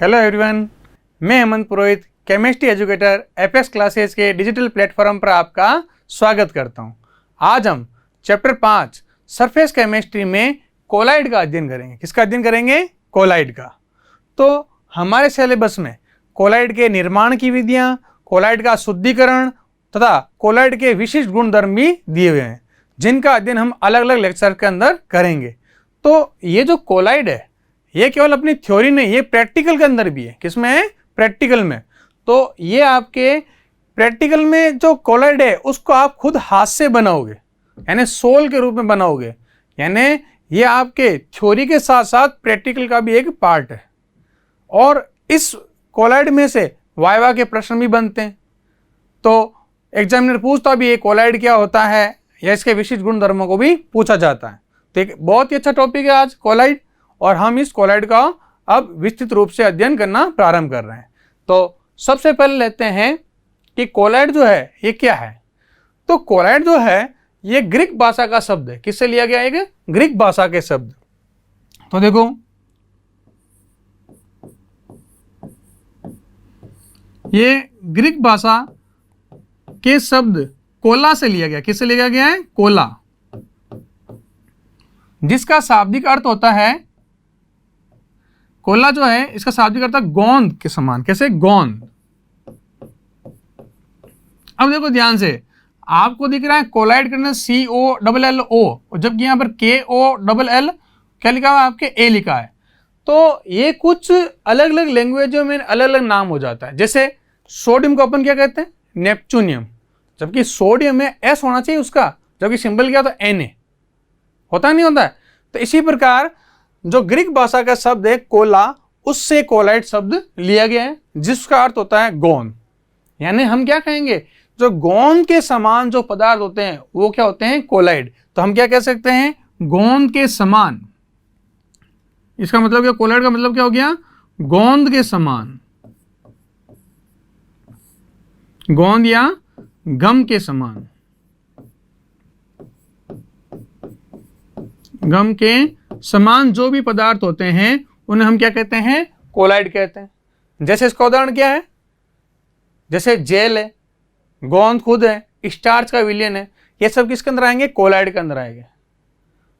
Hello everyone, मैं हेमंत पुरोहित chemistry educator apex classes के digital platform पर आपका स्वागत करता हूं। आज हम चैप्टर 5 सरफेस केमिस्ट्री में कोलाइड का अध्ययन करेंगे। किसका अध्ययन करेंगे? कोलाइड का। तो हमारे सिलेबस में कोलाइड के निर्माण की विधियां, कोलाइड का शुद्धिकरण तथा कोलाइड के विशिष्ट गुणधर्म भी दिए हुए हैं, जिनका अध्ययन हम अलग अलग लेक्चर के अंदर करेंगे। तो ये जो कोलाइड है, ये केवल अपनी थ्योरी नहीं, ये प्रैक्टिकल के अंदर भी है। किसमें है? प्रैक्टिकल में। तो ये आपके प्रैक्टिकल में जो कोलाइड है उसको आप खुद हाथ से बनाओगे, यानी सोल के रूप में बनाओगे। यानी ये आपके थ्योरी के साथ साथ प्रैक्टिकल का भी एक पार्ट है। और इस कोलाइड में से वाइवा के प्रश्न भी बनते हैं। तो एग्जामिनर पूछता भी है कोलाइड क्या होता है, या इसके विशिष्ट गुणधर्मों को भी पूछा जाता है। तो एक बहुत ही अच्छा टॉपिक है आज कोलाइड, और हम इस कोलाइड का अब विस्तृत रूप से अध्ययन करना प्रारंभ कर रहे हैं। तो सबसे पहले लेते हैं कि कोलाइड जो है ये क्या है। तो कोलाइड जो है ये ग्रीक भाषा का शब्द है। किससे लिया गया? एक ग्रीक भाषा के शब्द। तो देखो, ये ग्रीक भाषा के शब्द कोला से लिया गया। किससे लिया गया है? कोला, जिसका शाब्दिक अर्थ होता है, कोला जो है इसका शाब्दिक अर्थ है गोंद के समान। कैसे? गोंद। अब देखो ध्यान से, आपको दिख रहा है कोलाइड करने COLLO, जबकि यहां पर KOLL क्या लिखा हुआ है? आपके A लिखा है। तो ये कुछ अलग अलग लैंग्वेजों में अलग अलग नाम हो जाता है। जैसे सोडियम को अपन क्या कहते हैं? नेपच्यूनियम, जबकि सोडियम में S होना चाहिए उसका, जबकि सिंबल क्या होता है? Na होता नहीं होता है। तो इसी प्रकार जो ग्रीक भाषा का शब्द है कोला, उससे कोलाइड शब्द लिया गया है, जिसका अर्थ होता है गोंद। यानी हम क्या कहेंगे? जो गोंद के समान जो पदार्थ होते हैं वो क्या होते हैं? कोलाइड। तो हम क्या कह सकते हैं? गोंद के समान। इसका मतलब क्या? कोलाइड का मतलब क्या हो गया? गोंद के समान, गोंद या गम के समान, गम के समान जो भी पदार्थ होते हैं उन्हें हम क्या कहते हैं? कोलाइड कहते हैं। जैसे इसका उदाहरण क्या है? जैसे जेल है, गोंद खुद है, स्टार्च का विलयन है, ये सब किसके अंदर आएंगे? कोलाइड के अंदर आएंगे।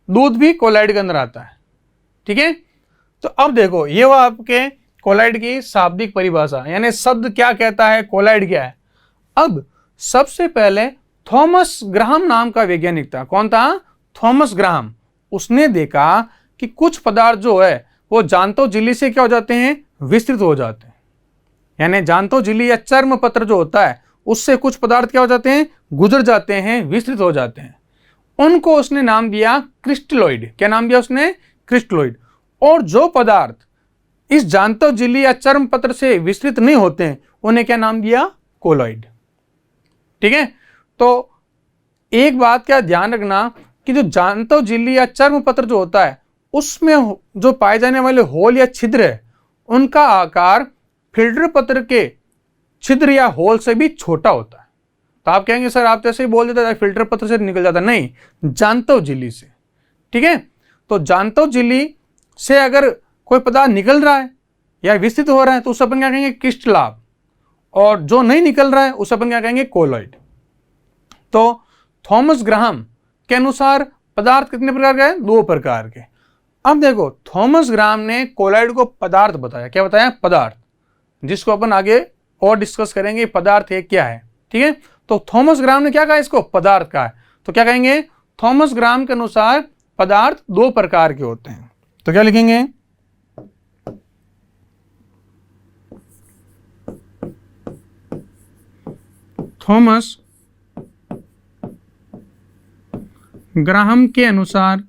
दूध भी कोलाइड के अंदर आता है। ठीक है। तो अब देखो, ये वो आपके कोलाइड की शाब्दिक परिभाषा, यानी शब्द क्या कहता है, कोलाइड क्या है। अब सबसे पहले थॉमस ग्राहम नाम का वैज्ञानिक था। कौन था? Thomas Graham. उसने देखा कि कुछ पदार्थ जो है वो जांतो झिल्ली से क्या हो जाते हैं? विस्तृत हो जाते हैं। यानी जांतो झिल्ली या चर्म पत्र जो होता है उससे कुछ पदार्थ क्या हो जाते हैं? गुजर जाते हैं, विस्तृत हो जाते हैं। उनको उसने नाम दिया क्रिस्टलोइड। क्या नाम दिया उसने? क्रिस्टलोइड। और जो पदार्थ इस जांतो झिल्ली या चर्म पत्र से विस्तृत नहीं होते हैं उन्हें क्या नाम दिया? कोलॉइड। ठीक है। तो एक बात क्या ध्यान रखना कि जो जांतो झिल्ली या चर्म पत्र जो होता है उसमें जो पाए जाने वाले होल या छिद्र है उनका आकार फिल्टर पत्र के छिद्र या होल से भी छोटा होता है। तो आप कहेंगे सर आप तो ऐसे ही बोल देते फिल्टर पत्र से निकल जाता। नहीं, जांतो झिल्ली से। ठीक है। तो जांतो झिल्ली से अगर कोई पदार्थ निकल रहा है या विस्तृत हो रहा है तो उस अपन क्या कहेंगे? क्रिस्टलाभ। और जो नहीं निकल रहा है उस अपन क्या कहेंगे? कोलॉइड। तो थॉमस ग्राहम के अनुसार पदार्थ कितने प्रकार के हैं? 2 प्रकार के। अब देखो, थॉमस ग्राहम ने कोलाइड को पदार्थ बताया। क्या बताया? पदार्थ, जिसको अपन आगे और डिस्कस करेंगे पदार्थ है क्या है। ठीक है। तो थॉमस ग्राहम ने क्या कहा? इसको पदार्थ कहा है। तो क्या कहेंगे? थॉमस ग्राहम के अनुसार पदार्थ 2 प्रकार के होते हैं। तो क्या लिखेंगे? थॉमस ग्राहम के अनुसार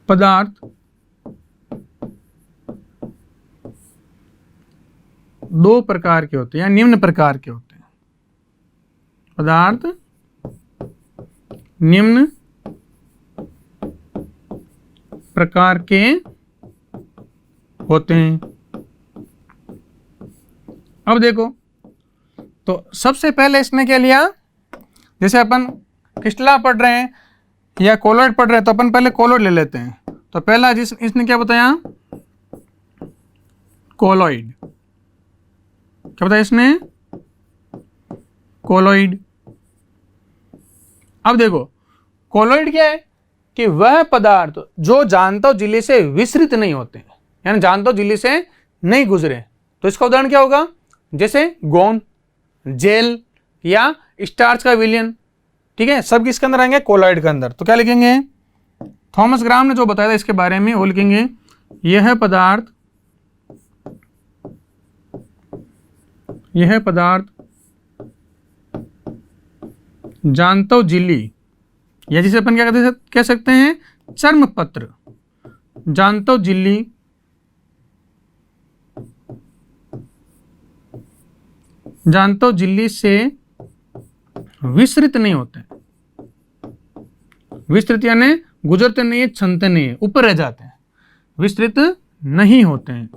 पदार्थ 2 प्रकार के होते हैं, या निम्न प्रकार के होते हैं। पदार्थ निम्न प्रकार के होते हैं। अब देखो, तो सबसे पहले इसने क्या लिया? जैसे अपन क्रिस्टला पढ़ रहे हैं या कोलॉइड पढ़ रहे हैं तो अपन पहले कोलॉइड ले लेते हैं। तो पहला इसने क्या बताया, कोलॉइड। क्या बताया इसने, कोलॉइड। अब देखो कोलॉइड क्या है कि वह पदार्थ जो जांतव झिल्ली से विसरित नहीं होते, यानी जांतव झिल्ली से नहीं गुजरे। तो इसका उदाहरण क्या होगा, जैसे गोंद, जेल या स्टार्च का विलयन। ठीक है, सब किसके अंदर आएंगे, कोलॉइड के अंदर। तो क्या लिखेंगे, थॉमस ग्राम ने जो बताया था इसके बारे में वो लिखेंगे, यह पदार्थ जांतव झिल्ली, या जिसे अपन क्या कह सकते हैं, चर्म पत्र, जांतव झिल्ली से विसरित नहीं होते। विस्तृत यानी गुजरते नहीं है, छनते नहीं है, ऊपर रह जाते हैं, विस्तृत नहीं होते हैं,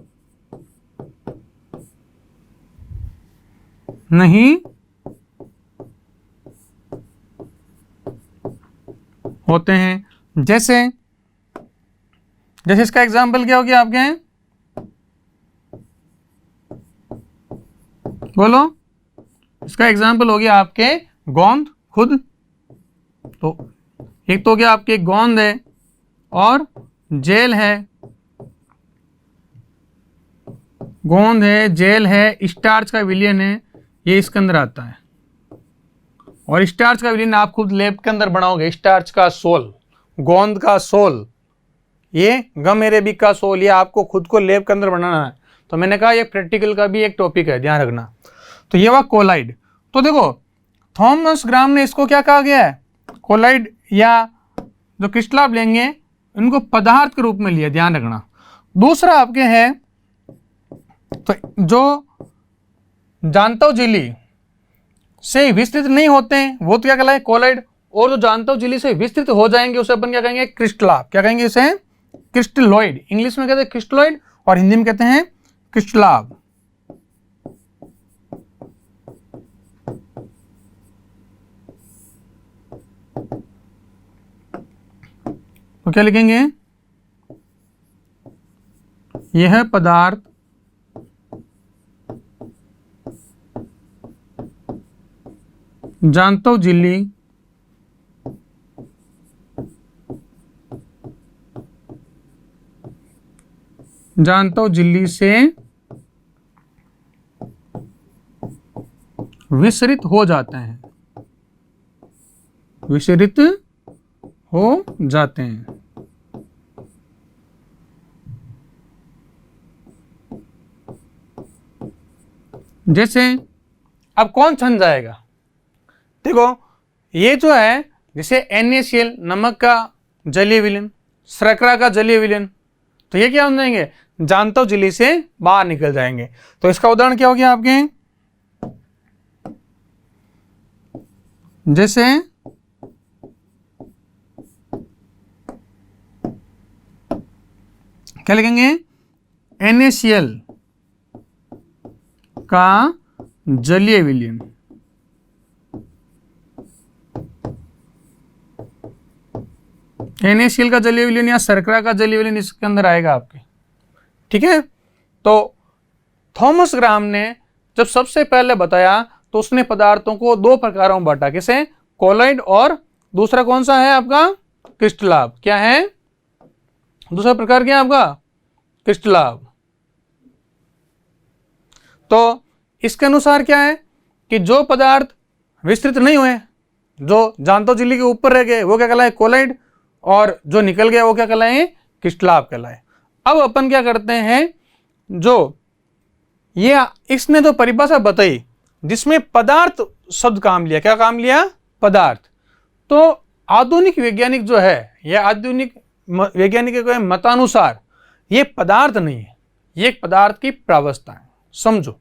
नहीं होते हैं। जैसे इसका एग्जाम्पल क्या हो गया आपके, बोलो, इसका एग्जाम्पल हो गया आपके गोंद खुद। तो एक तो क्या आपके गोंद है और जेल है, गोंद है, जेल है, स्टार्च का विलयन है, ये इसके अंदर आता है। और स्टार्च का विलयन आप खुद लैब के अंदर बनाओगे, स्टार्च का सोल, गोंद का सोल, ये गम एरेबिक का सोल, ये आपको खुद को लैब के अंदर बनाना है। तो मैंने कहा ये प्रैक्टिकल का भी एक टॉपिक है, ध्यान रखना। तो ये हुआ कोलाइड। तो देखो थॉमस ग्राम ने इसको क्या कहा गया है, कोलाइड या जो क्रिस्टलाब लेंगे इनको पदार्थ के रूप में लिया, ध्यान रखना। दूसरा आपके है तो जो जांतव झिल्ली से विस्तृत नहीं होते हैं वो तो क्या कहलाए, कोलाइड। और जो जांतव झिल्ली से विस्तृत हो जाएंगे उसे अपन क्या कहेंगे, क्रिस्टलाब। क्या कहेंगे इसे, क्रिस्टलॉइड। इंग्लिश में कहते हैं क्रिस्टलॉइड और हिंदी में कहते हैं क्रिस्टलाब। तो क्या लिखेंगे, यह पदार्थ जांतव झिल्ली से विसरित हो जाते हैं, विसरित हो जाते हैं। जैसे अब कौन छन जाएगा, देखो ये जो है जैसे NaCl नमक का जलीय विलयन, शर्करा का जलीय विलयन, तो ये क्या हो जाएंगे, जांतव झिल्ली से बाहर निकल जाएंगे। तो इसका उदाहरण क्या हो गया आपके, जैसे क्या लिखेंगे, NaCl का जलीय विलयन, NaCl का जलीय विलयन या शर्करा का जलीय विलयन इसके अंदर आएगा आपके। ठीक है, तो थॉमस ग्राम ने जब सबसे पहले बताया तो उसने पदार्थों को दो प्रकारों में बांटा, किसे, कोलॉइड और दूसरा कौन सा है आपका, क्रिस्टलाब। क्या है दूसरा प्रकार, क्या है आपका, क्रिस्टलाब। तो इसके अनुसार क्या है कि जो पदार्थ विस्तृत नहीं हुए, जो जांतव झिल्ली के ऊपर रह गए वो क्या कहलाए, कोलॉइड, और जो निकल गया वो क्या कहलाए, क्रिस्टलाब कहलाए। अब अपन क्या करते हैं, जो ये इसने जो परिभाषा बताई जिसमें पदार्थ शब्द काम लिया, क्या काम लिया, पदार्थ। तो आधुनिक वैज्ञानिक जो है या आधुनिक वैज्ञानिक के मतानुसार ये पदार्थ नहीं है, ये एक पदार्थ की प्रावस्था है। समझो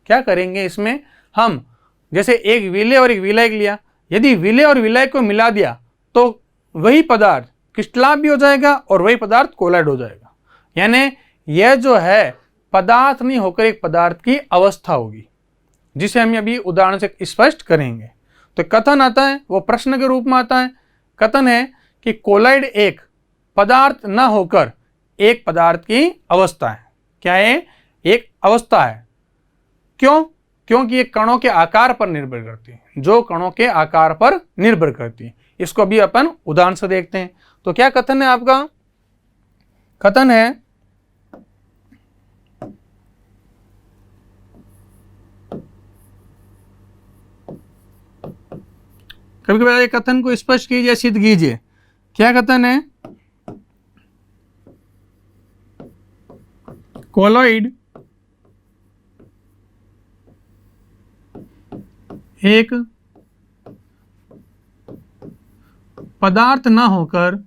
क्या करेंगे इसमें, हम जैसे एक विलय और एक विलायक लिया, यदि विलय और विलायक को मिला दिया तो वही पदार्थ क्रिस्टलाब भी हो जाएगा और वही पदार्थ कोलॉइड हो जाएगा। यानी यह जो है पदार्थ नहीं होकर एक पदार्थ की अवस्था होगी, जिसे हम अभी उदाहरण से स्पष्ट करेंगे। तो कथन आता है वो प्रश्न के रूप में आता है। कथन है कि कोलाइड एक पदार्थ न होकर एक पदार्थ की अवस्था है। क्या है? एक अवस्था है। क्यों? क्योंकि ये कणों के आकार पर निर्भर करती है, जो कणों के आकार पर निर्भर करती है। इसको अभी अपन उदाहरण से देखते हैं। तो क्या कथन है आपका? कथन है कभी कभी एक कथन को स्पष्ट कीजिए, सिद्ध कीजिए। क्या कथन है? कोलॉइड एक पदार्थ न होकर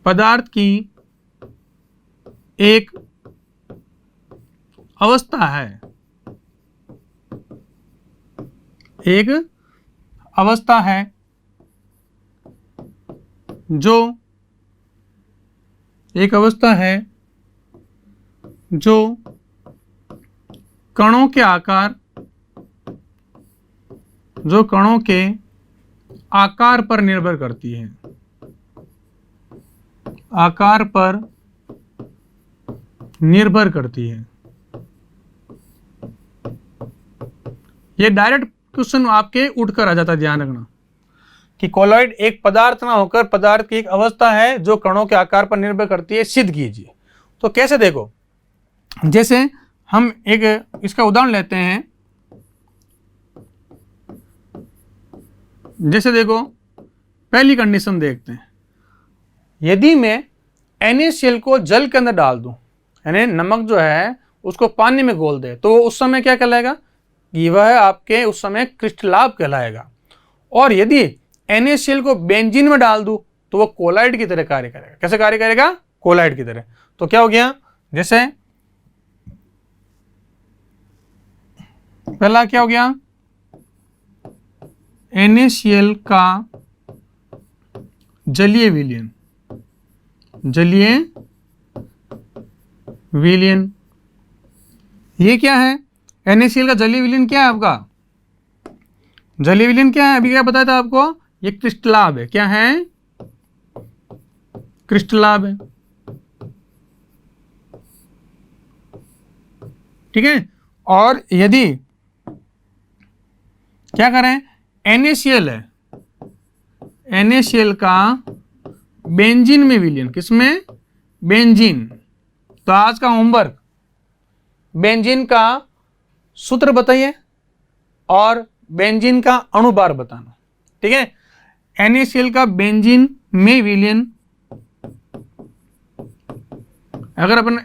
पदार्थ की एक अवस्था है। एक अवस्था है जो कणों के आकार पर निर्भर करती है। आकार पर निर्भर करती है। ये डायरेक्ट क्वेश्चन आपके उठकर आ जाता है, ध्यान रखना कि कोलॉइड एक पदार्थ ना होकर पदार्थ की एक अवस्था है जो कणों के आकार पर निर्भर करती है, सिद्ध कीजिए। तो कैसे? देखो, जैसे हम एक इसका उदाहरण लेते हैं। जैसे देखो, पहली कंडीशन देखते हैं। यदि मैं NaCl को जल के अंदर डाल दूं, यानी नमक जो है उसको पानी में घोल दे, तो उस समय क्या कहलाएगा? कि वह आपके उस समय क्रिस्टलाभ कहलाएगा। और यदि NaCl को बेंजीन में डाल दूं तो वो कोलाइड की तरह कार्य करेगा। कैसे कार्य करेगा? कोलाइड की तरह। तो क्या हो गया? जैसे पहला क्या हो गया? NaCl का जलीय विलयन, ये क्या है? NaCl का जलीय विलयन क्या है आपका? जलीय विलयन क्या है? अभी क्या बताया था आपको? ये क्रिस्टलाभ है। क्या है? क्रिस्टलाभ है। ठीक है। और यदि क्या करें? NaCl है, NaCl का बेंजीन में विलयन। किसमें? बेंजीन। तो आज का होमवर्क, बेंजीन का सूत्र बताइए और बेंजीन का अणुभार बताना। ठीक है। NaCl का बेंजीन में विलयन, अगर अपन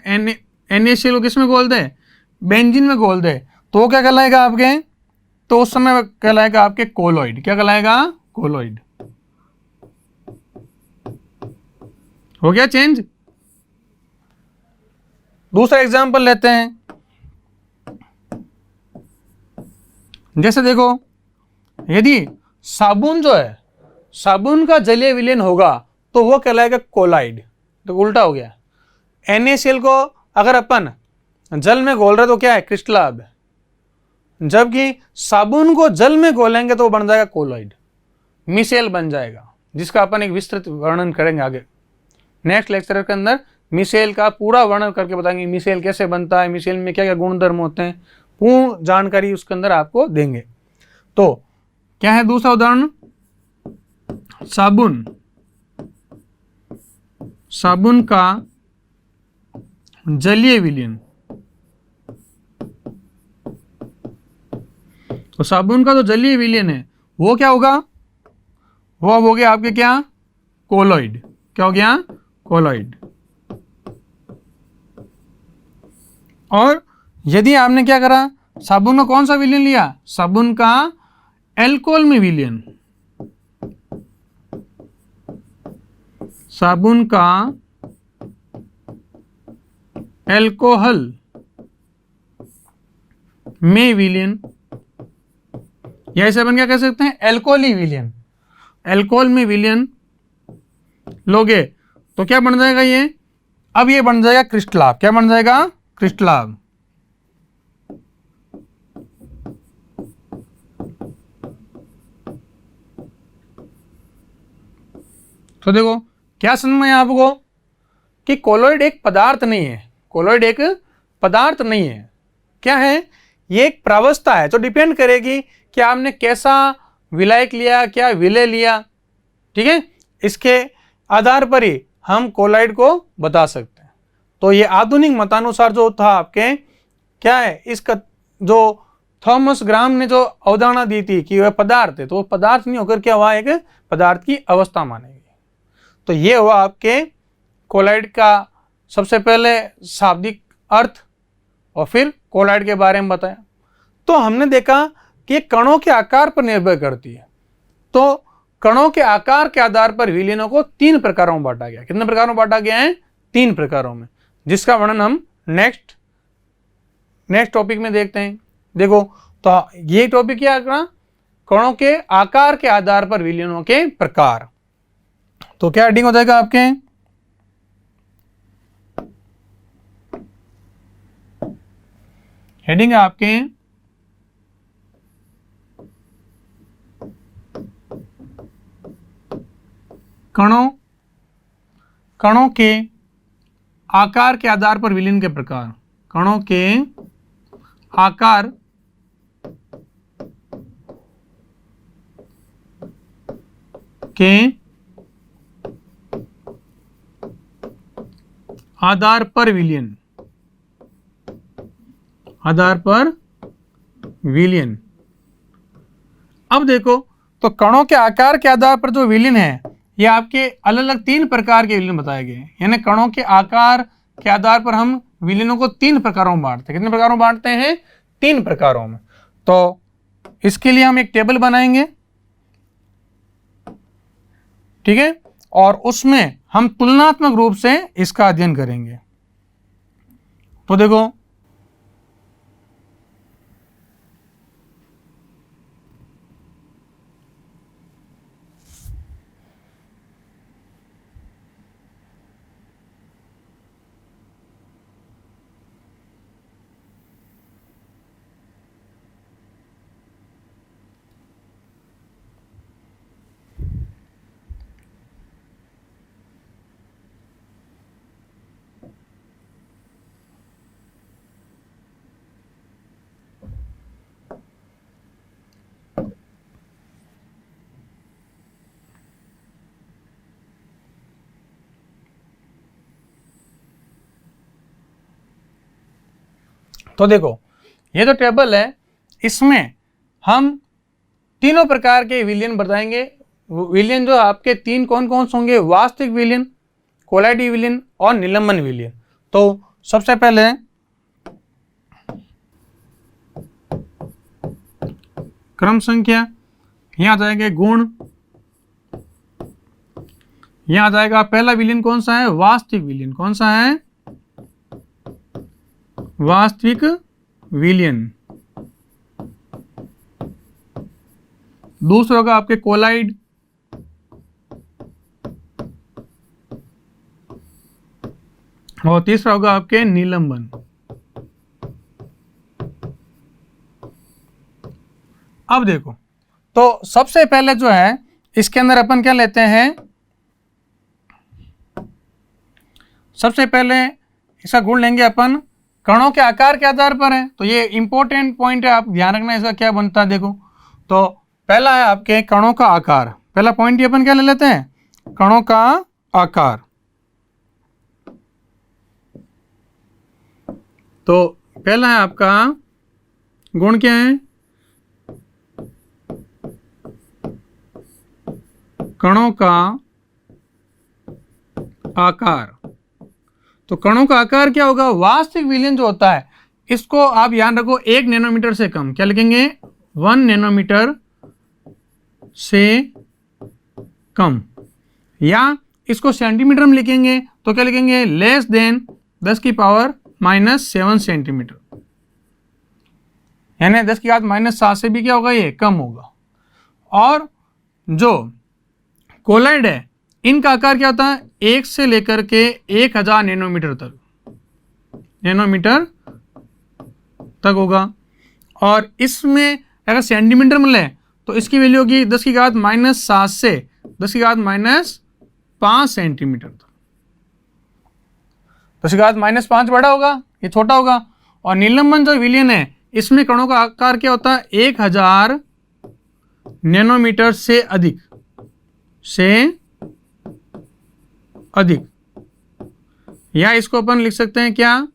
NaCl को किस में घोल दे? बेंजीन में घोल दे, तो वो क्या कहलाएगा आपके? तो उस समय कहलाएगा आपके कोलॉइड। क्या कहलाएगा? कोलॉइड। हो गया चेंज। दूसरा एग्जांपल लेते हैं। जैसे देखो, यदि साबुन जो है, साबुन का जलीय विलयन होगा तो वो कहलाएगा कोलाइड। तो उल्टा हो गया। NaCl को अगर अपन जल में घोल रहे तो क्या है? क्रिस्टलाभ है। जबकि साबुन को जल में घोलेंगे तो वो बन जाएगा कोलॉइड, मिसेल बन जाएगा, जिसका अपन एक विस्तृत वर्णन करेंगे आगे नेक्स्ट लेक्चर के अंदर। मिसेल का पूरा वर्णन करके बताएंगे मिसेल कैसे बनता है, मिसेल में क्या क्या गुणधर्म होते हैं, पूर्ण जानकारी उसके अंदर आपको देंगे। तो क्या है दूसरा उदाहरण? साबुन का जलीय विलयन। तो साबुन का जो जलीय विलयन है वो क्या होगा? वो अब हो गया आपके क्या? कोलॉइड। क्या हो गया? कोलॉइड। और यदि आपने क्या करा? साबुन का कौन सा विलयन लिया? साबुन का एल्कोहल में विलयन। साबुन का एल्कोहल में विलयन, या इसे अपन क्या कह सकते हैं, एल्कोहली विलयन। एल्कोहल में विलयन लोगे तो क्या बन जाएगा ये, अब ये बन जाएगा क्रिस्टलाभ। क्या बन जाएगा, क्रिस्टलाभ। तो देखो क्या समझ में आपको कि कोलोइड एक पदार्थ नहीं है, कोलोइड एक पदार्थ नहीं है, क्या है, ये एक प्रावस्था है जो डिपेंड करेगी कि आपने कैसा विलायक लिया, क्या विलय लिया, ठीक है, इसके आधार पर ही हम कोलाइड को बता सकते हैं। तो ये आधुनिक मतानुसार जो था आपके, क्या है, इसका जो थॉमस ग्राम ने जो अवधारणा दी थी कि वह पदार्थ है, तो वो पदार्थ नहीं होकर क्या हुआ, एक पदार्थ की अवस्था मानेगी। तो ये हुआ आपके कोलाइड का सबसे पहले शाब्दिक अर्थ, और फिर कोलाइड के बारे में बताया। तो हमने देखा कि ये कणों के आकार पर निर्भर करती है। तो कणों के आकार के आधार पर विलयनों को 3 प्रकारों में बांटा गया। कितने प्रकारों में बांटा गया है, 3 प्रकारों में, जिसका वर्णन हम नेक्स्ट टॉपिक में देखते हैं। देखो तो ये टॉपिक क्या है, कणों के आकार के आधार पर विलयनों के प्रकार। तो क्या हेडिंग हो जाएगा आपके, हेडिंग है आपके कणों के आकार के आधार पर विलयन के प्रकार। कणों के आकार के आधार पर विलयन, आधार पर विलयन। अब देखो तो कणों के आकार के आधार पर जो विलयन है, ये आपके अलग अलग 3 प्रकार के विलयन बताए गए हैं। यानी कणों के आकार के आधार पर हम विलयनों को 3 प्रकारों में बांटते हैं। कितने प्रकारों में बांटते हैं, 3 प्रकारों में। तो इसके लिए हम एक टेबल बनाएंगे, ठीक है, और उसमें हम तुलनात्मक रूप से इसका अध्ययन करेंगे। तो देखो ये जो टेबल है, इसमें हम तीनों प्रकार के विलयन बताएंगे। विलयन जो आपके 3 कौन कौन से होंगे, वास्तविक विलयन, कोलाइडी विलयन और निलंबन विलयन। तो सबसे पहले क्रम संख्या, यहां आ जाएंगे गुण, यहां आ जाएगा पहला विलयन कौन सा है, वास्तविक विलयन। कौन सा है, वास्तविक विलयन। दूसरा होगा आपके कोलाइड, और तीसरा होगा आपके निलंबन। अब देखो तो सबसे पहले जो है इसके अंदर अपन क्या लेते हैं, सबसे पहले इसका गुण लेंगे अपन, कणों के आकार के आधार पर है। तो ये इंपॉर्टेंट पॉइंट है, आप ध्यान रखना इसका क्या बनता है। देखो तो पहला है आपके कणों का आकार। पहला पॉइंट ये अपन क्या ले लेते हैं, कणों का आकार। तो पहला है आपका गुण क्या है, कणों का आकार। तो कणों का आकार क्या होगा, वास्तविक विलयन जो होता है इसको आप ध्यान रखो 1 नैनोमीटर से कम, क्या लिखेंगे, 1 नैनोमीटर से कम, या इसको सेंटीमीटर में लिखेंगे तो क्या लिखेंगे, लेस देन 10⁻⁻7 सेंटीमीटर। यानी 10 की घात -7 से भी क्या होगा, ये कम होगा। और जो कोलाइड है इनका आकार क्या होता है, 1 से लेकर के 1000 नैनोमीटर तक होगा। और इसमें अगर सेंटीमीटर मिले तो इसकी वैल्यू होगी 10 की घात -7 से 10 की घात -5 सेंटीमीटर तक। 10 की घात -5 बड़ा होगा, ये छोटा होगा। और निलंबन जो विलयन है इसमें कणों का आकार क्या होता है, 1000 नैनोमीटर से अधिक। या इसको अपन लिख सकते हैं क्या,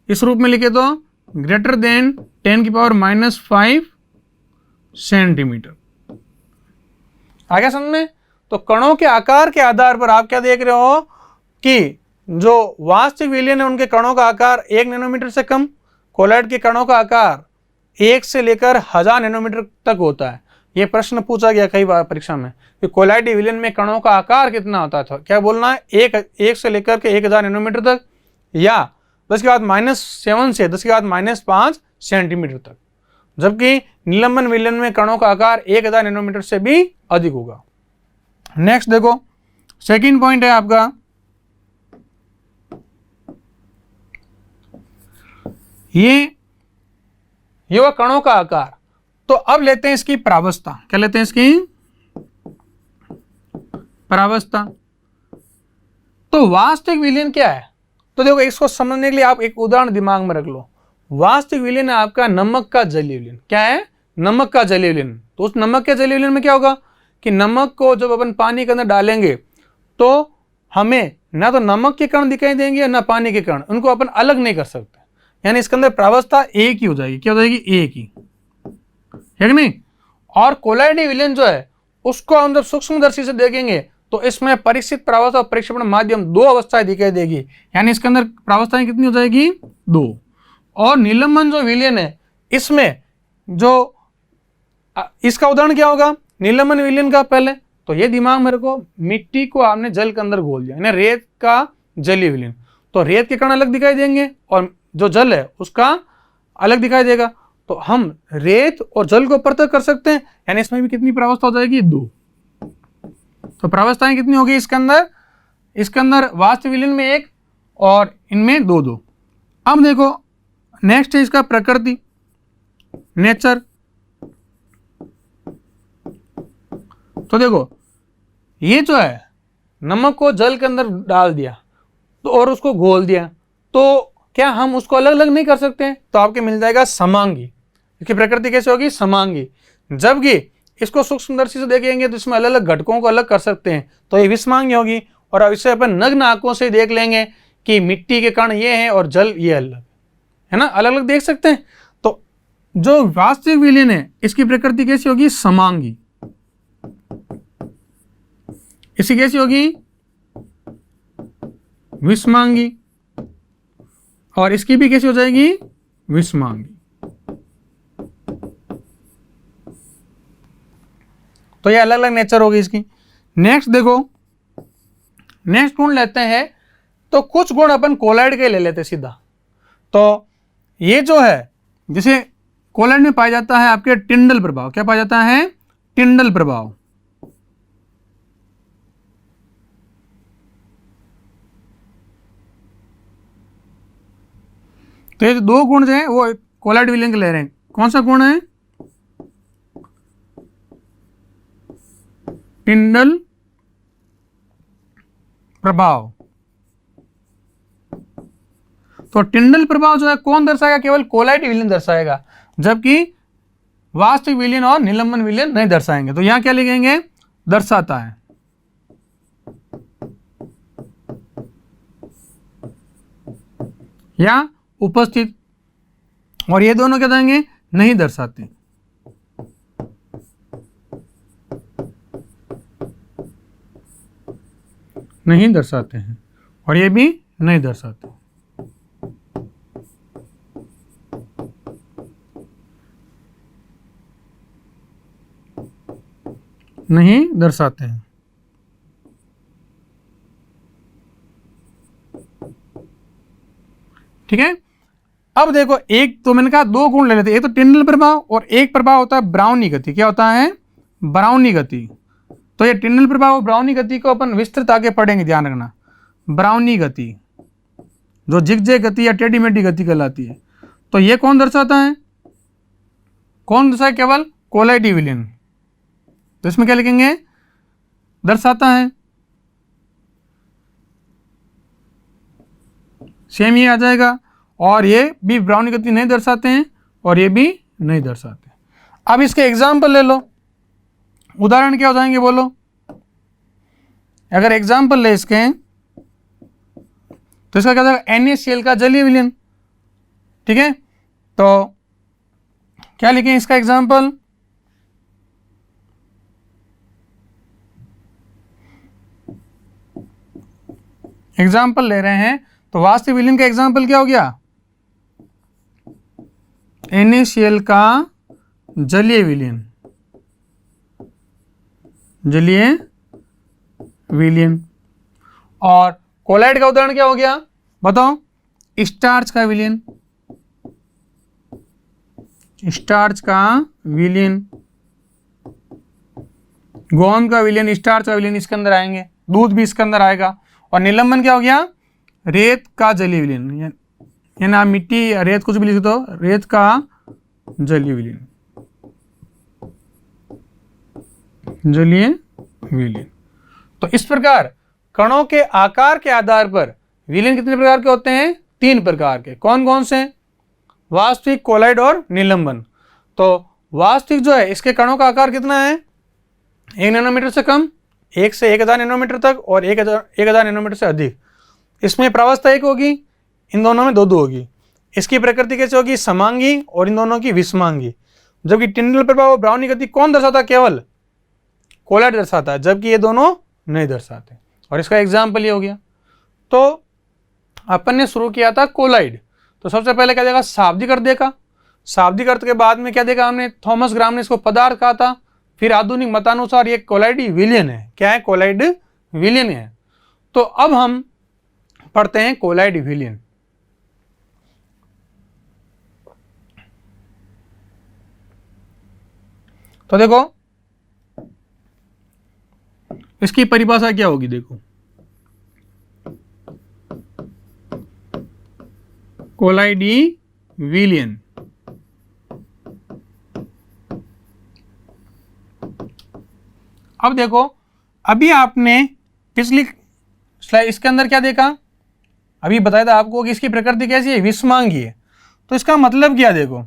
इस रूप में लिखे तो ग्रेटर देन 10⁻⁻5 सेंटीमीटर। आ गया समझ में? तो कणों के आकार के आधार पर आप क्या देख रहे हो कि जो वास्तविक विलयन है उनके कणों का आकार 1 नैनोमीटर से कम, कोलाइड के कणों का आकार 1 से लेकर 1000 नैनोमीटर तक होता है। यह प्रश्न पूछा गया कई बार परीक्षा में कि कोलाइड विलयन में कणों का आकार कितना होता था, क्या बोलना है, 1 से लेकर के 1000 नैनोमीटर तक, या 10 की घात -7 से 10 की घात -5 सेंटीमीटर तक। जबकि निलंबन विलयन में कणों का आकार 1000 नैनोमीटर से भी अधिक होगा। नेक्स्ट देखो, सेकंड पॉइंट है आपका, ये हुआ कणों का आकार। तो अब लेते हैं इसकी प्रावस्था। क्या लेते हैं इसकी प्रावस्था। तो वास्तविक विलयन क्या है, तो देखो इसको समझने के लिए आप एक उदाहरण दिमाग में रख लो। वास्तविक विलयन है आपका नमक का जलीय विलयन। क्या है, नमक का जलीय विलयन। तो उस नमक के जलीय विलयन में क्या होगा कि नमक को जब अपन पानी के अंदर डालेंगे तो हमें ना तो नमक के कण दिखाई देंगे ना पानी के कण, उनको अपन अलग नहीं कर सकते। यानी इसके अंदर प्रावस्था एक ही हो जाएगी। क्या हो जाएगी, एक ही, है कि नहीं। और कोलाइडी विलयन जो है उसको हम जब सूक्ष्मदर्शी से देखेंगे तो इसमें परीक्षित प्रावस्था और प्रक्षेपण माध्यम 2 अवस्थाएं दिखाई देगी। यानी इसके अंदर प्रावस्थाएं कितनी हो जाएगी, 2। और निलंबन जो विलयन है इसमें जो इसका उदाहरण क्या होगा निलंबन विलयन का, पहले तो ये दिमाग में रखो, मिट्टी को आपने जल के अंदर घोल दिया, यानी रेत का जलीय विलयन, तो रेत के कण अलग दिखाई देंगे और जो जल है उसका अलग दिखाई देगा। तो हम रेत और जल को पृथक कर सकते हैं, यानी इसमें भी कितनी प्रावस्था हो जाएगी, 2। तो प्रावस्थाएं कितनी होगी इसके अंदर वास्तविक विलयन में 1 और इनमें 2। अब देखो नेक्स्ट है इसका प्रकृति, नेचर। तो देखो ये जो है नमक को जल के अंदर डाल दिया तो और उसको घोल दिया, तो क्या हम उसको अलग अलग नहीं कर सकते हैं, तो आपके मिल जाएगा समांगी। इसकी प्रकृति कैसे होगी, समांगी। जबकि इसको सूक्ष्मदर्शी से देखेंगे तो इसमें अलग अलग घटकों को अलग कर सकते हैं, तो ये विषमांगी होगी। और अब इसे अपन नग्न आंखों से देख लेंगे कि मिट्टी के कण ये हैं और जल ये अलग है ना, अलग अलग देख सकते हैं। तो जो वास्तविक विलयन है इसकी प्रकृति कैसी होगी, समांगी। इसकी कैसी होगी, विषमांगी। और इसकी भी कैसी हो जाएगी, विषमांगी। तो ये अलग अलग नेचर होगी इसकी। नेक्स्ट देखो, नेक्स्ट गुण लेते हैं, तो कुछ गुण अपन कोलाइड के ले लेते सीधा। तो ये जो है जैसे कोलाइड में पाया जाता है आपके टिंडल प्रभाव। क्या पाया जाता है, टिंडल प्रभाव। तो ये 2 गुण जो है वो कोलाइड विलयन के ले रहे हैं। कौन सा गुण है, टिंडल प्रभाव। तो टिंडल प्रभाव जो है कौन दर्शाएगा, केवल कोलाइड विलयन दर्शाएगा, जबकि वास्तविक विलयन और निलंबन विलयन नहीं दर्शाएंगे। तो यहां क्या लिखेंगे, दर्शाता है, या उपस्थित। और ये दोनों क्या देंगे, नहीं दर्शाते। नहीं दर्शाते हैं, और ये भी नहीं दर्शाते। नहीं दर्शाते हैं। ठीक है। अब देखो, एक तो मैंने कहा दो गुण ले लेते हैं, एक तो टिंडल प्रभाव और एक प्रभाव होता है ब्राउनी गति। क्या होता है? ब्राउनी गति। तो ये टिंडल प्रभाव और ब्राउनी गति को अपन विस्तृत आगे पढ़ेंगे, ध्यान रखना। ब्राउनी गति जो जिगजैग गति या टेढ़ी मेढ़ी गति कहलाती है, तो ये कौन दर्शाता है? कौन दर्शाता है? केवल कोलाइडी विलयन। तो इसमें क्या लिखेंगे? दर्शाता है, सेम ये आ जाएगा। और ये भी ब्राउनी गति नहीं दर्शाते हैं और ये भी नहीं दर्शाते। अब इसके एग्जाम्पल ले लो, उदाहरण क्या हो जाएंगे बोलो? अगर एग्जाम्पल ले इसके, तो इसका क्या होगा? NaCl का जलीय विलयन। ठीक है, तो क्या लिखें इसका एग्जाम्पल? एग्जाम्पल ले रहे हैं तो वास्तविक विलयन का एग्जाम्पल क्या हो गया? NaCl का जलीय विलयन, जलीय विलयन। और कोलाइड का उदाहरण क्या हो गया बताओ? स्टार्च का विलयन, स्टार्च का विलयन, गोंद का विलयन, स्टार्च का विलयन इसके अंदर आएंगे, दूध भी इसके अंदर आएगा। और निलंबन क्या हो गया? रेत का जलीय विलयन, यानी आप मिट्टी या रेत कुछ भी लिख दो, रेत का जलीय विलयन, जलीय विलयन। तो इस प्रकार कणों के आकार के आधार पर विलयन कितने प्रकार के होते हैं? 3 प्रकार के। कौन कौन से? वास्तविक, कोलाइड और निलंबन। तो वास्तविक जो है इसके कणों का आकार कितना है? 1 नैनोमीटर से कम, 1 से 1000 नैनोमीटर तक और 1000 नैनोमीटर से अधिक। इसमें प्रावस्था एक होगी, इन दोनों में 2 होगी। इसकी प्रकृति कैसे होगी? समांगी, और इन दोनों की विषमांगी। जबकि टिंडल प्रभाव और ब्राउनी गति कौन दर्शाता? केवल कोलाइड दर्शाता है, जबकि ये दोनों नहीं दर्शाते। और इसका एग्जाम्पल ये हो गया। तो अपन ने शुरू किया था कोलाइड, तो सबसे पहले क्या देखा? शाब्दिक अर्थ देखा। शाब्दिक अर्थ के बाद में क्या देखा हमने? थॉमस ग्राम ने इसको पदार्थ कहा था। फिर आधुनिक मतानुसार ये कोलाइडी विलयन है। क्या है? कोलाइड विलयन है। तो अब हम पढ़ते हैं कोलाइड विलयन। तो देखो इसकी परिभाषा क्या होगी? देखो, कोलाइडी विलयन अब देखो, अभी आपने पिछली स्लाइड इसके अंदर क्या देखा? अभी बताया था आपको कि इसकी प्रकृति कैसी है? विषमांगी है। तो इसका मतलब क्या? देखो,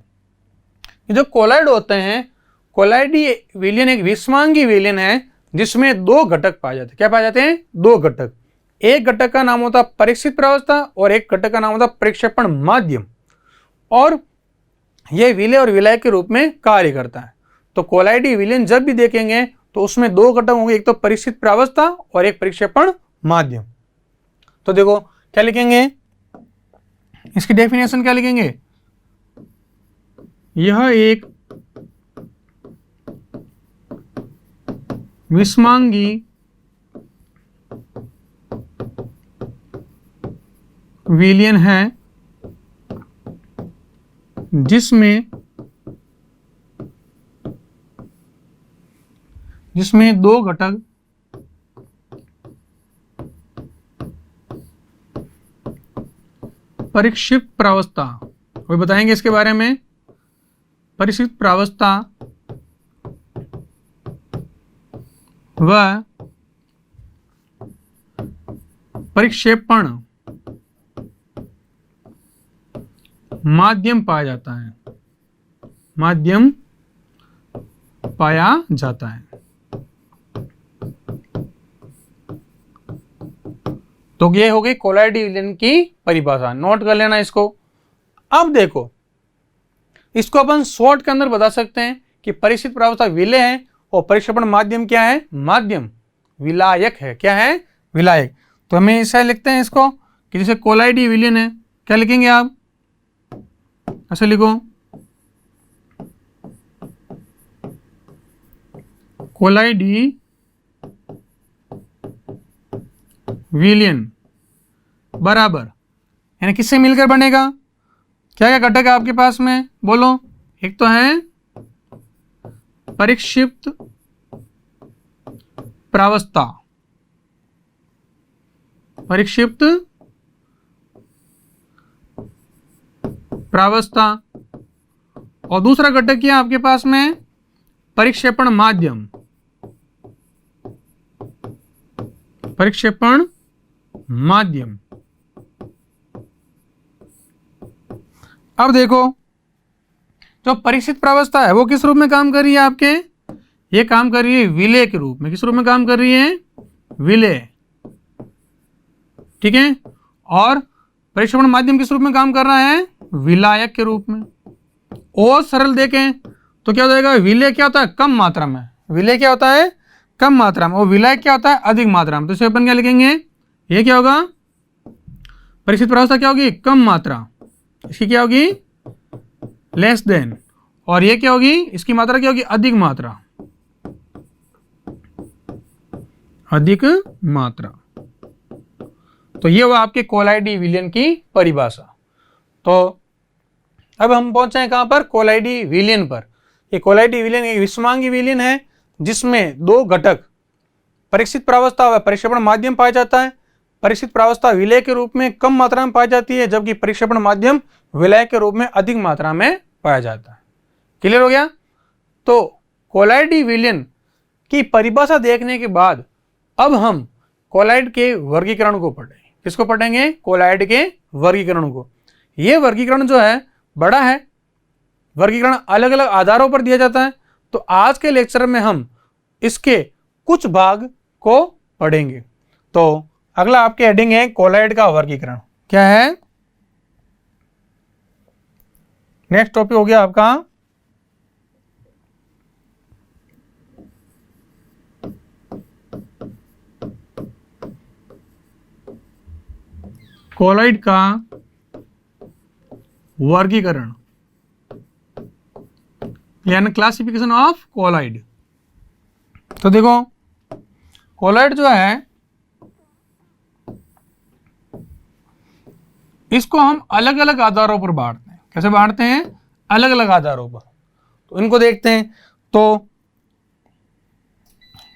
ये जो कोलाइड होते हैं, कोलाइडी विलयन एक विषमांगी विलयन है जिसमें 2 घटक पाए जाते हैं। क्या पाए जाते हैं? 2 घटक। एक घटक का नाम होता है परीक्षित प्रावस्था और एक घटक का नाम होता है प्रक्षेपण माध्यम। और यह विलय और विलायक के रूप में कार्य करता है। तो कोलाइडी विलयन जब भी देखेंगे तो उसमें 2 घटक होंगे, एक तो परीक्षित प्रावस्था और एक प्रक्षेपण माध्यम। तो देखो क्या लिखेंगे? इसकी डेफिनेशन क्या लिखेंगे? यह एक विषमांगी विलयन है जिसमें 2 घटक परिक्षिप्त प्रावस्था, वो बताएंगे इसके बारे में। परिक्षिप्त प्रावस्था व परिक्षेपण माध्यम पाया जाता है, माध्यम पाया जाता है। तो ये हो गई कोलाइडी विलयन की परिभाषा, नोट कर लेना इसको। अब देखो, इसको अपन शॉर्ट के अंदर बता सकते हैं कि परिक्षिप्त प्रावस्था विलय है और परिक्षेपण माध्यम क्या है? माध्यम विलायक है। क्या है? विलायक। तो हमें ऐसा लिखते हैं इसको कि जैसे कोलाइडी विलयन है, क्या लिखेंगे आप? ऐसे लिखो, कोलाइडी विलयन बराबर, यानी किससे मिलकर बनेगा? क्या क्या घटक है आपके पास में, बोलो। एक तो है परिक्षिप्त प्रावस्था, परिक्षिप्त प्रावस्था, और दूसरा घटक क्या है आपके पास में, परिक्षेपण माध्यम, परिक्षेपण माध्यम। अब देखो, जो परिक्षिप्त प्रावस्था है वो किस रूप में काम कर रही है आपके, ये काम कर रही है विलय के रूप में। किस रूप में काम कर रही है, विलय, ठीक है। और परिक्षेपण माध्यम किस रूप में काम कर रहा है, विलायक के रूप में। और सरल देखें तो क्या हो जाएगा, विलय क्या होता है, कम मात्रा में, विलय क्या होता है, कम मात्रा में, और विलायक क्या होता है, अधिक मात्रा में। तो इसे अपन क्या लिखेंगे, ये क्या होगा, परिक्षिप्त प्रावस्था क्या होगी, कम मात्रा, इसकी क्या होगी, लेस देन, और ये क्या होगी, इसकी मात्रा क्या होगी, अधिक मात्रा, अधिक मात्रा। तो ये हुआ आपके कोलाइडी विलयन की परिभाषा। तो अब हम पहुंचे हैं कहां पर, कोलाइडी विलयन पर। ये कोलाइडी विलयन एक विषमांगी विलयन है जिसमें दो घटक परिक्षिप्त प्रावस्था व परिक्षेपण माध्यम पाया जाता है। परिक्षिप्त प्रावस्था विलय के रूप में कम मात्रा में पाई जाती है, जबकि परिक्षेपण माध्यम विलय के रूप में अधिक मात्रा में पाया जाता है। क्लियर हो गया। तो कोलाइडी विलयन की परिभाषा देखने के बाद अब हम कोलाइड के वर्गीकरण को पढ़ेंगे। किसको पढ़ेंगे, कोलाइड के वर्गीकरण को। यह वर्गीकरण जो है बड़ा है, वर्गीकरण अलग अलग आधारों पर दिया जाता है। तो आज के लेक्चर में हम इसके कुछ भाग को पढ़ेंगे। तो अगला आपके हेडिंग है कोलाइड का वर्गीकरण। क्या है, नेक्स्ट टॉपिक हो गया आपका कोलाइड का वर्गीकरण, यानी क्लासिफिकेशन ऑफ कोलाइड। तो देखो, कोलाइड जो है इसको हम अलग अलग आधारों पर बांटते हैं। कैसे बांटते हैं, अलग अलग आधारों पर। तो इनको देखते हैं। तो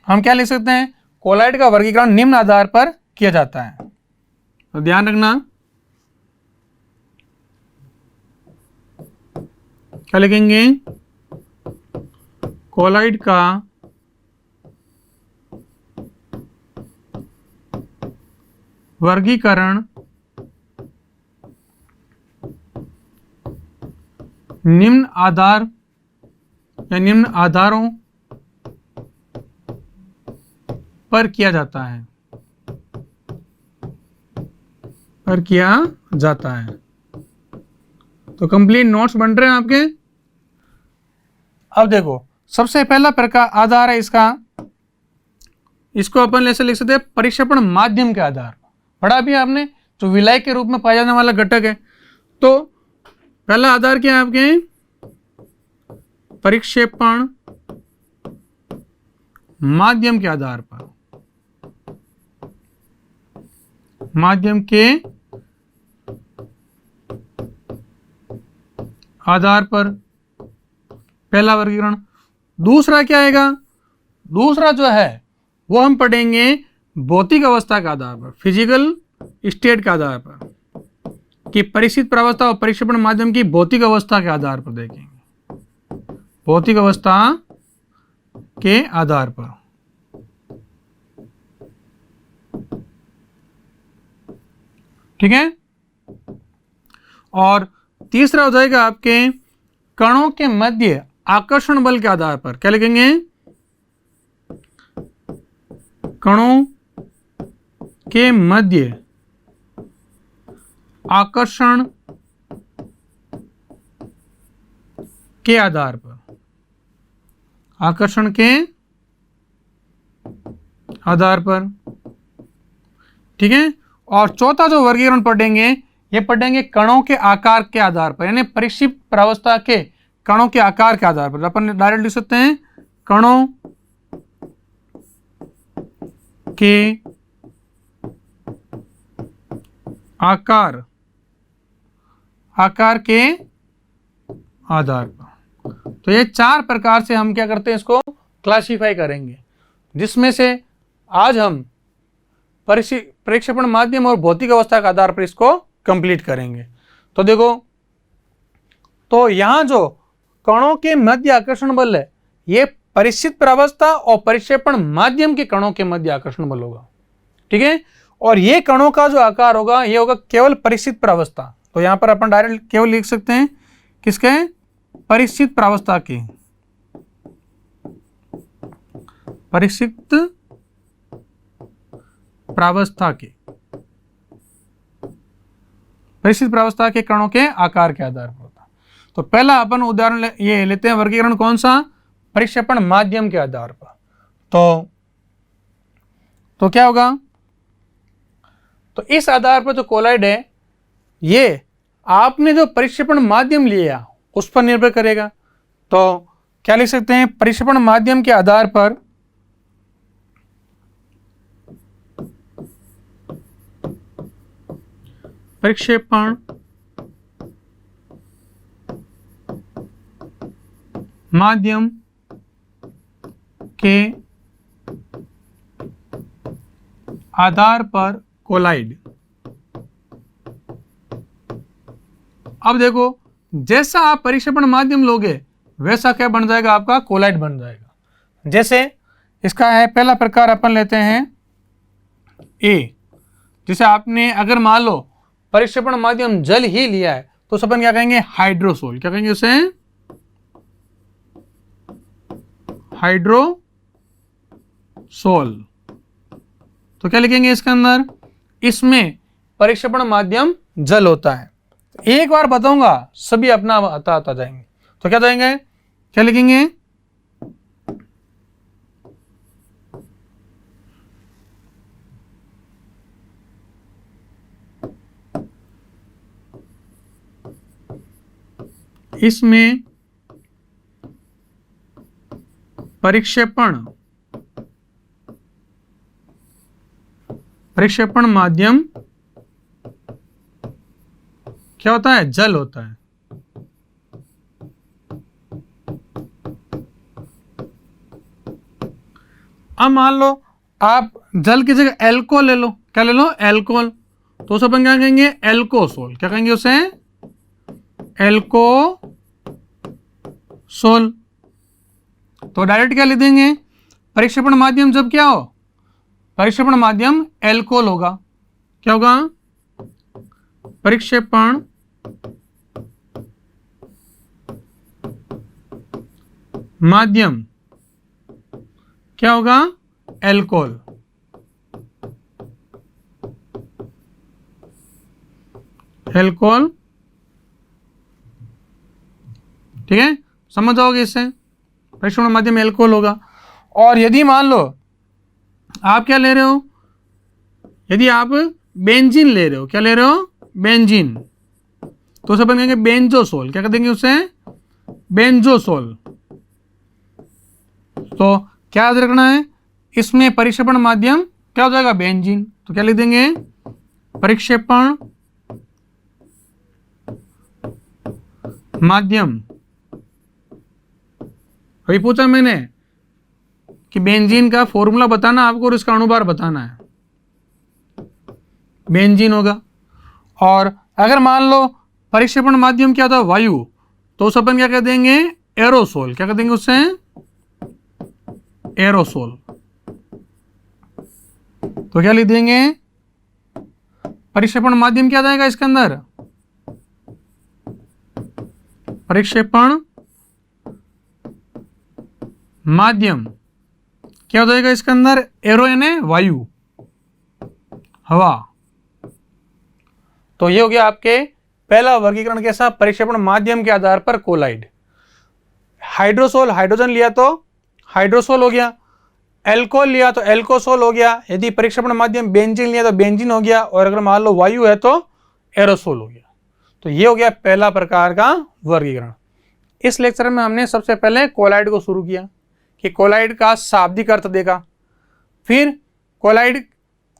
हम क्या लिख सकते हैं, कोलाइड का वर्गीकरण निम्न आधार पर किया जाता है। तो ध्यान रखना, क्या लिखेंगे, कोलाइड का वर्गीकरण निम्न आधार या निम्न आधारों पर किया जाता है, पर किया जाता है। तो कंप्लीट नोट्स बन रहे हैं आपके। अब देखो, सबसे पहला प्रकार आधार है इसका, इसको अपन ऐसे लिख सकते हैं परिक्षेपण माध्यम के आधार पर। पढ़ा भी आपने, जो विलय के रूप में पाया जाने वाला घटक है। तो पहला आधार क्या है आपके, परिक्षेपण माध्यम के आधार पर, माध्यम के आधार पर पहला वर्गीकरण। दूसरा क्या आएगा, दूसरा जो है वो हम पढ़ेंगे भौतिक अवस्था के आधार पर, फिजिकल स्टेट के आधार पर, कि परिक्षिप्त प्रावस्था और परिक्षेपण माध्यम की भौतिक अवस्था के आधार पर देखेंगे, भौतिक अवस्था के आधार पर। ठीक है। और तीसरा हो जाएगा आपके कणों के मध्य आकर्षण बल के आधार पर। क्या लिखेंगे, कणों के मध्य आकर्षण के आधार पर, आकर्षण के आधार पर। ठीक है। और चौथा जो वर्गीकरण पढ़ेंगे, ये पढ़ेंगे कणों के आकार के आधार पर, यानी परिक्षिप्त प्रावस्था के कणों के आकार के आधार पर। अपन डायरेक्ट लिख सकते हैं कणों के आकार आकार के आधार पर। तो ये 4 प्रकार से हम क्या करते हैं, इसको क्लासिफाई करेंगे, जिसमें से आज हम प्रक्षेपण माध्यम और भौतिक अवस्था के आधार पर इसको कंप्लीट करेंगे। तो देखो, तो यहां जो कणों के मध्य आकर्षण बल है, ये परिस्थित प्रावस्था और परिक्षेपण माध्यम के कणों के मध्य आकर्षण बल होगा, ठीक है। और ये कणों का जो आकार होगा, ये होगा केवल परिस्थित प्रावस्था। तो यहां पर अपन डायरेक्ट केवल लिख सकते हैं किसके, परिस्थित प्रावस्था के, परिस्थित प्रावस्था के, परिस्थित प्रावस्था के कणों के आकार के आधार पर होता। तो पहला अपन उदाहरण ये लेते हैं, वर्गीकरण कौन सा, परिक्षेपण माध्यम के आधार पर। तो क्या होगा, तो इस आधार पर जो कोलाइड है, ये आपने जो परिक्षेपण माध्यम लिया उस पर निर्भर करेगा। तो क्या लिख सकते हैं, परिक्षेपण माध्यम के आधार पर परिक्षेपण माध्यम के आधार पर कोलाइड। अब देखो, जैसा आप परिक्षेपण माध्यम लोगे वैसा क्या बन जाएगा, आपका कोलाइड बन जाएगा। जैसे इसका है पहला प्रकार अपन लेते हैं ए। जैसे आपने अगर मान लो परिक्षेपण माध्यम जल ही लिया है, तो अपन क्या कहेंगे, हाइड्रोसोल। क्या कहेंगे उसे, हाइड्रोसोल। तो क्या लिखेंगे इसके अंदर, इसमें परिक्षेपण माध्यम जल होता है। एक बार बताऊंगा, सभी अपना आता जाएंगे। तो क्या जाएंगे, क्या लिखेंगे, इसमें परिक्षेपण माध्यम क्या होता है, जल होता है। अब मान लो आप जल की जगह एल्कोहल ले लो, क्या ले लो, एल्कोहल। तो उसे अपन क्या कहेंगे, एल्कोसोल। क्या कहेंगे उसे, एल्कोसोल। तो डायरेक्ट क्या लिख देंगे, परिक्षेपण माध्यम जब क्या हो, परिक्षेपण माध्यम एल्कोहल होगा। क्या होगा, परिक्षेपण माध्यम क्या होगा, एल्कोहल। एल्कोहल, ठीक है, समझ जाओगे इससे, परिक्षेपण माध्यम एल्कोहल होगा। और यदि मान लो आप क्या ले रहे हो, यदि आप बेंजीन ले रहे हो, क्या ले रहे हो, बेंजीन, तो उसे अपन कहेंगे बेंजोसोल। क्या कर देंगे उसे, बेंजोसोल। तो क्या याद रखना है, इसमें परिक्षेपण माध्यम क्या हो जाएगा, बेंजीन। तो क्या लिख देंगे, परिक्षेपण माध्यम। अभी पूछा मैंने कि बेंजीन का फॉर्मूला बताना आपको और इसका अणुभार बताना है, बेंजीन होगा। और अगर मान लो परिक्षेपण माध्यम क्या था, वायु, तो उस अपन क्या कह देंगे, एरोसोल। क्या कह देंगे उससे, एरोसोल। तो क्या लिख देंगे, परिक्षेपण माध्यम क्या जाएगा इसके अंदर, परिक्षेपण माध्यम क्या हो जाएगा इसके अंदर, एरो यानी वायु, हवा। तो ये हो गया आपके पहला वर्गीकरण कैसा, परिक्षेपण माध्यम के आधार पर कोलाइड। हाइड्रोसोल, हाइड्रोजन लिया तो हाइड्रोसोल हो गया, एल्कोहल लिया तो एल्कोसोल हो गया, यदि परिक्षेपण माध्यम बेंजीन लिया तो बेंजीन हो गया, और अगर मान लो वायु है तो एरोसोल हो गया। तो ये हो गया पहला प्रकार का वर्गीकरण। इस लेक्चर में हमने सबसे पहले कोलाइड को शुरू किया कि कोलाइड का शाब्दिक अर्थ देखा, फिर कोलाइड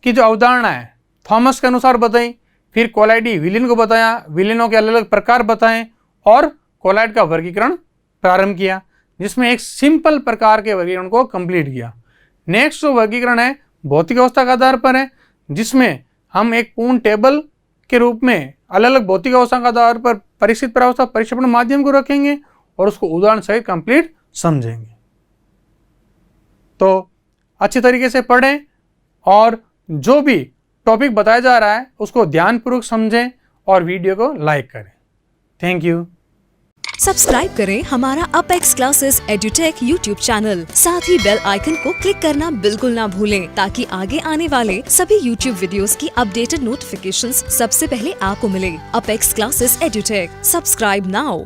की जो अवधारणा है थॉमस के अनुसार बताई फिर कोलाइडी विलीन को बताया, विलीनों के अलग अलग प्रकार बताएं और कोलाइड का वर्गीकरण प्रारंभ किया, जिसमें एक सिंपल प्रकार के वर्गीकरण को कंप्लीट किया। नेक्स्ट जो वर्गीकरण है भौतिक अवस्था के आधार पर है, जिसमें हम एक पूर्ण टेबल के रूप में अलग अलग भौतिक अवस्था के आधार पर परीक्षित परावस्था परिक्षेपण माध्यम को रखेंगे और उसको उदाहरण सहित कंप्लीट समझेंगे। तो अच्छे तरीके से पढ़ें और जो भी टॉपिक बताया जा रहा है उसको ध्यानपूर्वक समझें और वीडियो को लाइक करें। Thank you. सब्सक्राइब करें हमारा apex classes edutech YouTube channel, साथ ही बेल आइकन को क्लिक करना बिल्कुल ना भूलें ताकि आगे आने वाले सभी यूट्यूब वीडियोस की अपडेटेड नोटिफिकेशंस सबसे पहले आपको मिले। Apex classes edutech, subscribe now.